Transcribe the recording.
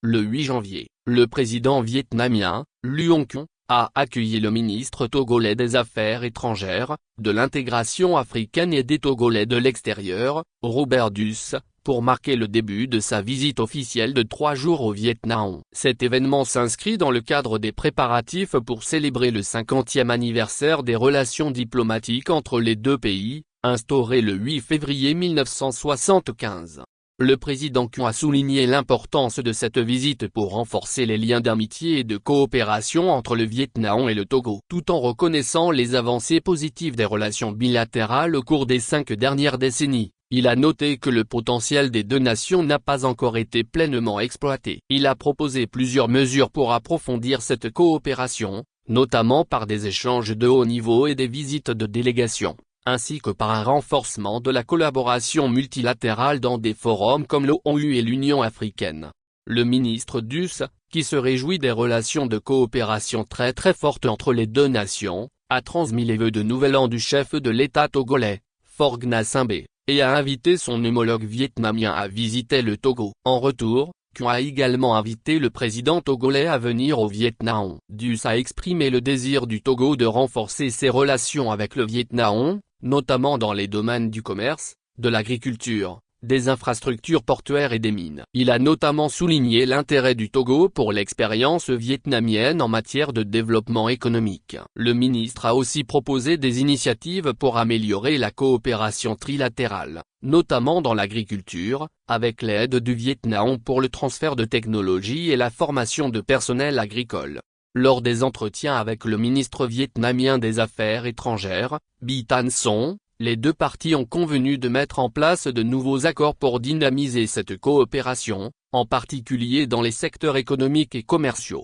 Le 8 janvier, le président vietnamien, Luong Khuong, a accueilli le ministre togolais des Affaires étrangères, de l'intégration africaine et des Togolais de l'extérieur, Robert Duss, pour marquer le début de sa visite officielle de 3 jours au Vietnam. Cet événement s'inscrit dans le cadre des préparatifs pour célébrer le 50e anniversaire des relations diplomatiques entre les deux pays, instaurées le 8 février 1975. Le président Khuong a souligné l'importance de cette visite pour renforcer les liens d'amitié et de coopération entre le Vietnam et le Togo, tout en reconnaissant les avancées positives des relations bilatérales au cours des 5 dernières décennies. Il a noté que le potentiel des deux nations n'a pas encore été pleinement exploité. Il a proposé plusieurs mesures pour approfondir cette coopération, notamment par des échanges de haut niveau et des visites de délégation, ainsi que par un renforcement de la collaboration multilatérale dans des forums comme l'ONU et l'Union africaine. Le ministre Duss, qui se réjouit des relations de coopération très fortes entre les deux nations, a transmis les vœux de nouvel an du chef de l'État togolais, Faure Gnassingbé, et a invité son homologue vietnamien à visiter le Togo. En retour, Khuong a également invité le président togolais à venir au Vietnam. Duss a exprimé le désir du Togo de renforcer ses relations avec le Vietnam, notamment dans les domaines du commerce, de l'agriculture, des infrastructures portuaires et des mines. Il a notamment souligné l'intérêt du Togo pour l'expérience vietnamienne en matière de développement économique. Le ministre a aussi proposé des initiatives pour améliorer la coopération trilatérale, notamment dans l'agriculture, avec l'aide du Vietnam pour le transfert de technologies et la formation de personnel agricole. Lors des entretiens avec le ministre vietnamien des Affaires étrangères, Binh Thanh Son, les deux parties ont convenu de mettre en place de nouveaux accords pour dynamiser cette coopération, en particulier dans les secteurs économiques et commerciaux.